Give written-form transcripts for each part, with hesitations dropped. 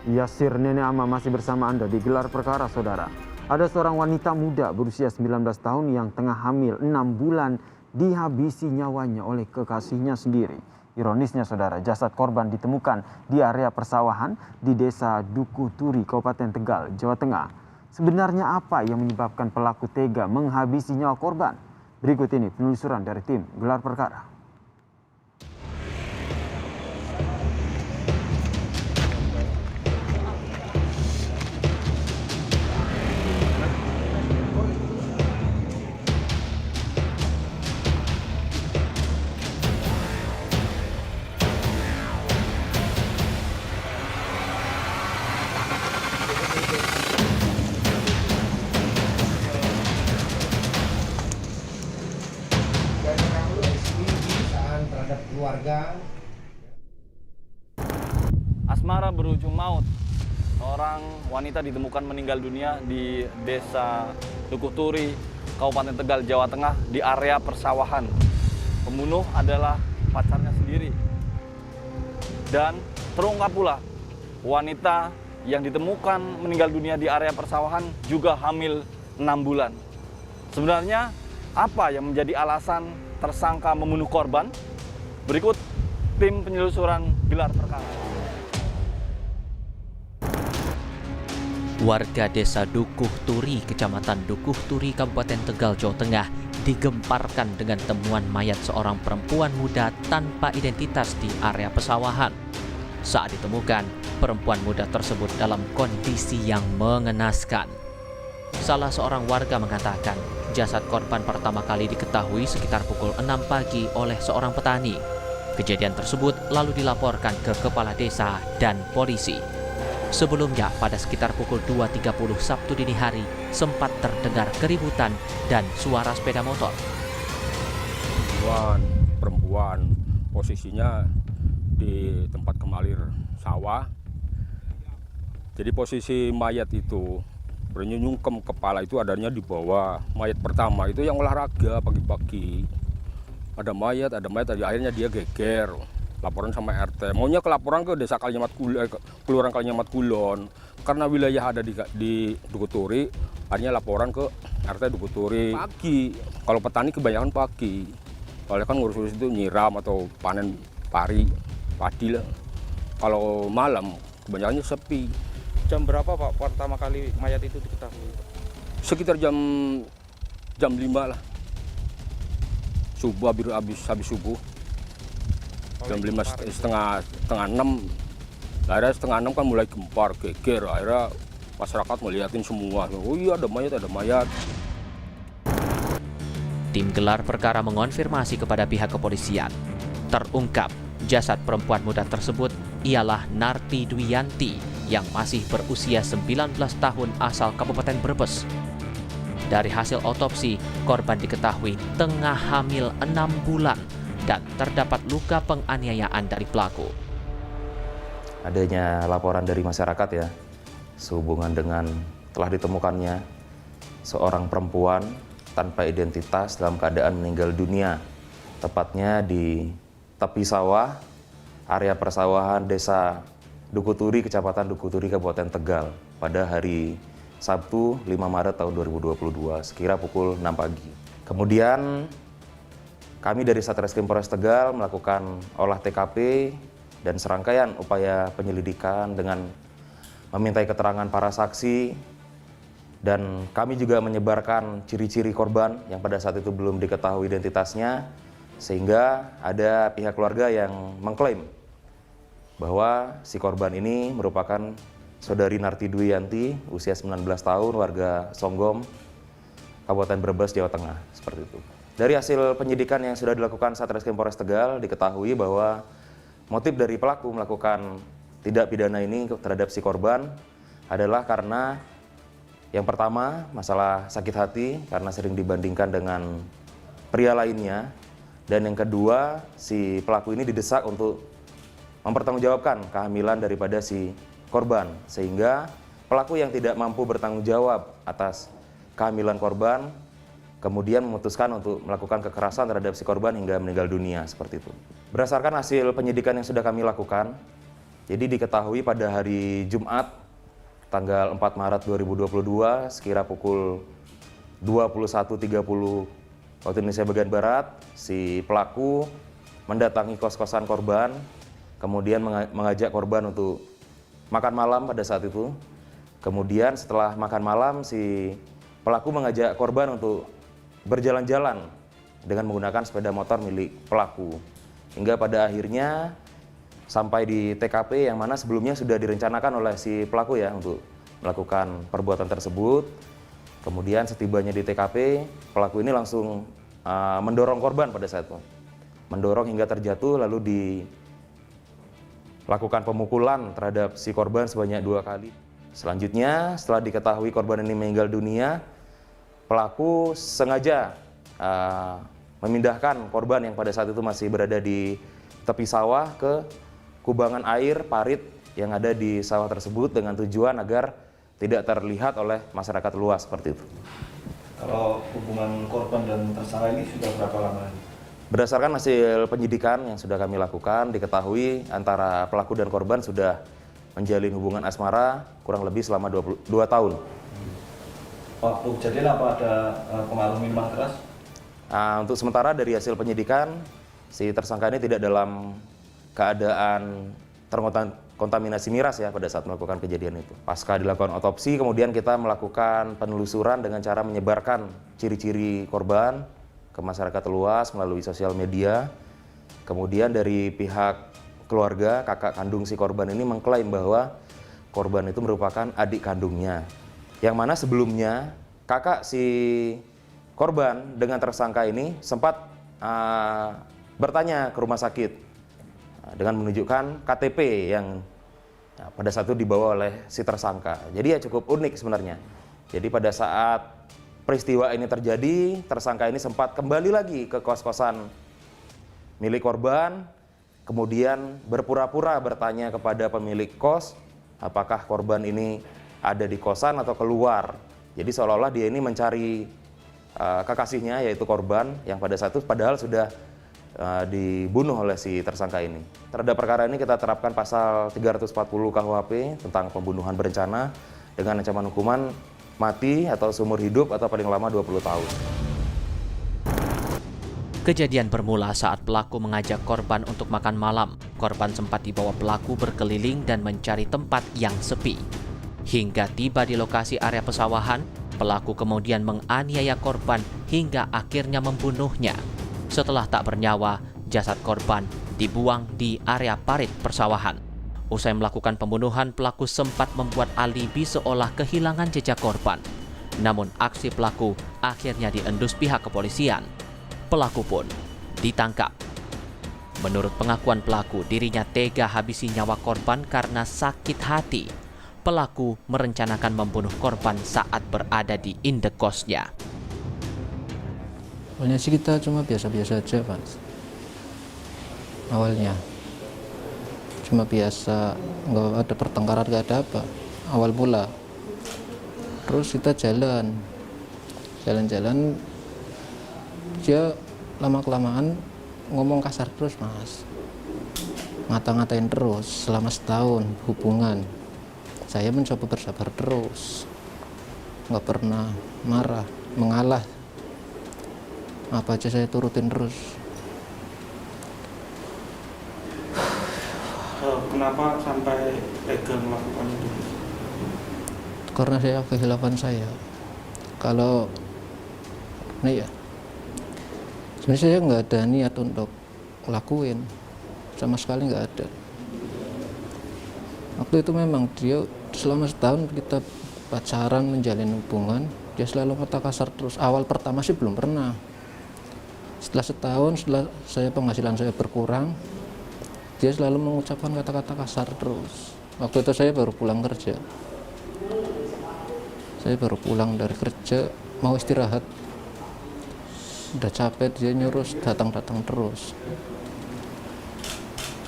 Yasir Nenek Ama masih bersama Anda di Gelar Perkara, Saudara. Ada seorang wanita muda berusia 19 tahun yang tengah hamil 6 bulan dihabisi nyawanya oleh kekasihnya sendiri. Ironisnya, Saudara, jasad korban ditemukan di area persawahan di Desa Duku Turi, Kabupaten Tegal, Jawa Tengah. Sebenarnya apa yang menyebabkan pelaku tega menghabisi nyawa korban? Berikut ini penelusuran dari tim Gelar Perkara. Terhadap keluarga. Asmara berujung maut. Seorang wanita ditemukan meninggal dunia di Desa Duku Turi, Kabupaten Tegal, Jawa Tengah di area persawahan. Pembunuh adalah pacarnya sendiri. Dan terungkap pula wanita yang ditemukan meninggal dunia di area persawahan juga hamil 6 bulan. Sebenarnya apa yang menjadi alasan tersangka membunuh korban? Berikut tim penyelusuran Gelar Perkara. Warga Desa Dukuh Turi, Kecamatan Dukuh Turi, Kabupaten Tegal, Jawa Tengah digemparkan dengan temuan mayat seorang perempuan muda tanpa identitas di area pesawahan. Saat ditemukan, perempuan muda tersebut dalam kondisi yang mengenaskan. Salah seorang warga mengatakan, jasad korban pertama kali diketahui sekitar pukul 6 pagi oleh seorang petani. Kejadian tersebut lalu dilaporkan ke kepala desa dan polisi. Sebelumnya, pada sekitar pukul 2.30 Sabtu dini hari, sempat terdengar keributan dan suara sepeda motor. Perempuan posisinya di tempat kemalir sawah. Jadi posisi mayat itu bernyungkem kepala itu adanya di bawah. Mayat pertama itu yang olahraga pagi-pagi. Ada mayat, akhirnya dia geger. Laporan sama RT. Maunya kelaporan ke Desa Kalinyamat Kulon, Kelurahan Kalinyamat Kulon. Karena wilayah ada di Duku Turi, akhirnya laporan ke RT Duku Turi. Pagi, kalau petani kebanyakan pagi. Soalnya kan ngurus-ngurus itu nyiram atau panen padi lah. Kalau malam, kebanyakannya sepi. Jam berapa Pak pertama kali mayat itu diketahui? Sekitar jam 5 lah. Subuh, habis subuh. Jam 5 setengah 6. Akhirnya setengah 6 kan mulai gempar, geger. Akhirnya masyarakat melihatin semua. Oh iya ada mayat. Tim Gelar Perkara mengonfirmasi kepada pihak kepolisian. Terungkap jasad perempuan muda tersebut ialah Narti Dwiyanti yang masih berusia 19 tahun asal Kabupaten Brebes. Dari hasil otopsi, korban diketahui tengah hamil 6 bulan dan terdapat luka penganiayaan dari pelaku. Adanya laporan dari masyarakat ya, sehubungan dengan telah ditemukannya seorang perempuan tanpa identitas dalam keadaan meninggal dunia, tepatnya di tepi sawah, area persawahan Desa Duku Turi, Kecamatan Duku Turi, Kabupaten Tegal, pada hari Sabtu 5 Maret tahun 2022, sekira pukul 6 pagi. Kemudian kami dari Satreskrim Polres Tegal melakukan olah TKP dan serangkaian upaya penyelidikan dengan memintai keterangan para saksi, dan kami juga menyebarkan ciri-ciri korban yang pada saat itu belum diketahui identitasnya, sehingga ada pihak keluarga yang mengklaim bahwa si korban ini merupakan Saudari Narti Dwiyanti, usia 19 tahun, warga Songgom, Kabupaten Brebes, Jawa Tengah, seperti itu. Dari hasil penyidikan yang sudah dilakukan Satreskrim Polres Tegal, diketahui bahwa motif dari pelaku melakukan tindak pidana ini terhadap si korban adalah karena yang pertama, masalah sakit hati karena sering dibandingkan dengan pria lainnya, dan yang kedua, si pelaku ini didesak untuk mempertanggungjawabkan kehamilan daripada si korban, sehingga pelaku yang tidak mampu bertanggung jawab atas kehamilan korban kemudian memutuskan untuk melakukan kekerasan terhadap si korban hingga meninggal dunia, seperti itu. Berdasarkan hasil penyidikan yang sudah kami lakukan, Jadi diketahui pada hari Jumat tanggal 4 Maret 2022 sekira pukul 21.30 waktu Indonesia bagian Barat, si pelaku mendatangi kos-kosan korban, kemudian mengajak korban untuk makan malam pada saat itu. Kemudian setelah makan malam, si pelaku mengajak korban untuk berjalan-jalan dengan menggunakan sepeda motor milik pelaku. Hingga pada akhirnya sampai di TKP yang mana sebelumnya sudah direncanakan oleh si pelaku ya untuk melakukan perbuatan tersebut. Kemudian setibanya di TKP, pelaku ini langsung mendorong korban pada saat itu. Mendorong hingga terjatuh lalu dilakukan pemukulan terhadap si korban sebanyak 2 kali. Selanjutnya setelah diketahui korban ini meninggal dunia, pelaku sengaja memindahkan korban yang pada saat itu masih berada di tepi sawah ke kubangan air parit yang ada di sawah tersebut dengan tujuan agar tidak terlihat oleh masyarakat luas seperti itu. Kalau hubungan korban dan tersangka ini sudah berapa lama? Berdasarkan hasil penyidikan yang sudah kami lakukan, diketahui antara pelaku dan korban sudah menjalin hubungan asmara kurang lebih selama 22 tahun. Waktu kejadian apa ada pengaruh minuman keras? Untuk sementara dari hasil penyidikan, si tersangka ini tidak dalam keadaan terkontaminasi miras ya pada saat melakukan kejadian itu. Pasca dilakukan otopsi, kemudian kita melakukan penelusuran dengan cara menyebarkan ciri-ciri korban ke masyarakat luas melalui sosial media. Kemudian dari pihak keluarga, kakak kandung si korban ini mengklaim bahwa korban itu merupakan adik kandungnya. Yang mana sebelumnya kakak si korban dengan tersangka ini sempat bertanya ke rumah sakit dengan menunjukkan KTP yang pada saat itu dibawa oleh si tersangka. Jadi ya cukup unik sebenarnya. Jadi pada saat peristiwa ini terjadi, tersangka ini sempat kembali lagi ke kos-kosan milik korban, kemudian berpura-pura bertanya kepada pemilik kos, apakah korban ini ada di kosan atau keluar. Jadi seolah-olah dia ini mencari kekasihnya yaitu korban yang pada saat itu padahal sudah dibunuh oleh si tersangka ini. Terhadap perkara ini kita terapkan pasal 340 KUHP tentang pembunuhan berencana dengan ancaman hukuman mati atau seumur hidup atau paling lama 20 tahun. Kejadian bermula saat pelaku mengajak korban untuk makan malam. Korban sempat dibawa pelaku berkeliling dan mencari tempat yang sepi. Hingga tiba di lokasi area pesawahan, pelaku kemudian menganiaya korban hingga akhirnya membunuhnya. Setelah tak bernyawa, jasad korban dibuang di area parit persawahan. Usai melakukan pembunuhan, pelaku sempat membuat alibi seolah kehilangan jejak korban. Namun aksi pelaku akhirnya diendus pihak kepolisian. Pelaku pun ditangkap. Menurut pengakuan pelaku, dirinya tega habisi nyawa korban karena sakit hati. Pelaku merencanakan membunuh korban saat berada di indekosnya. Awalnya sih kita cuma biasa-biasa aja, Pak. Awalnya cuma biasa, nggak ada pertengkaran, nggak ada apa. Awal mula. Terus kita jalan, dia lama-kelamaan ngomong kasar terus, Mas. Ngata-ngatain terus selama setahun hubungan. Saya mencoba bersabar terus, nggak pernah marah, mengalah. Apa aja saya turutin terus. Kenapa sampai tega melakukan itu? Karena saya kehilangan saya. Kalau ini ya, sebenarnya saya nggak ada niat untuk lakuin, sama sekali nggak ada. Waktu itu memang dia selama setahun kita pacaran menjalin hubungan, dia selalu kata kasar terus. Awal pertama sih belum pernah. Setelah setahun, setelah penghasilan saya berkurang, dia selalu mengucapkan kata-kata kasar terus. Waktu itu saya baru pulang kerja. Saya baru pulang dari kerja, mau istirahat. Udah capek, dia nyuruh datang-datang terus.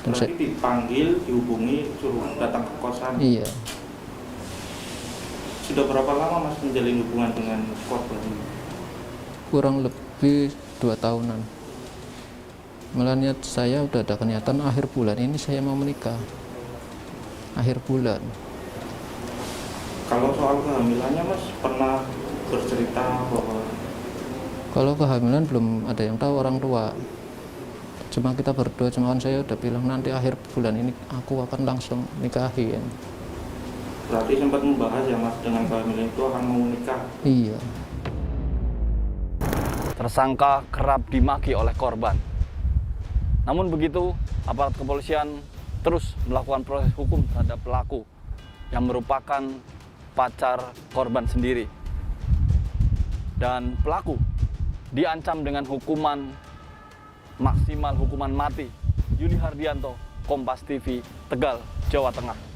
Berarti dipanggil, dihubungi, suruh datang ke kosan. Iya. Sudah berapa lama Mas menjalin hubungan dengan korban ini? Kurang lebih 2 tahunan. Malah niat saya udah ada niatan akhir bulan ini saya mau menikah. akhir bulan. Kalau soal kehamilannya Mas pernah bercerita bahwa Kalau kehamilan belum ada yang tahu orang tua. Cuma kita berdua, cuma kan saya udah bilang nanti akhir bulan ini aku akan langsung nikahin. berarti sempat membahas ya Mas dengan kehamilan itu akan mau nikah. Iya. Tersangka kerap dimaki oleh korban. Namun begitu, aparat kepolisian terus melakukan proses hukum terhadap pelaku yang merupakan pacar korban sendiri. Dan pelaku diancam dengan hukuman maksimal, hukuman mati. Yuli Hardianto, Kompas TV, Tegal, Jawa Tengah.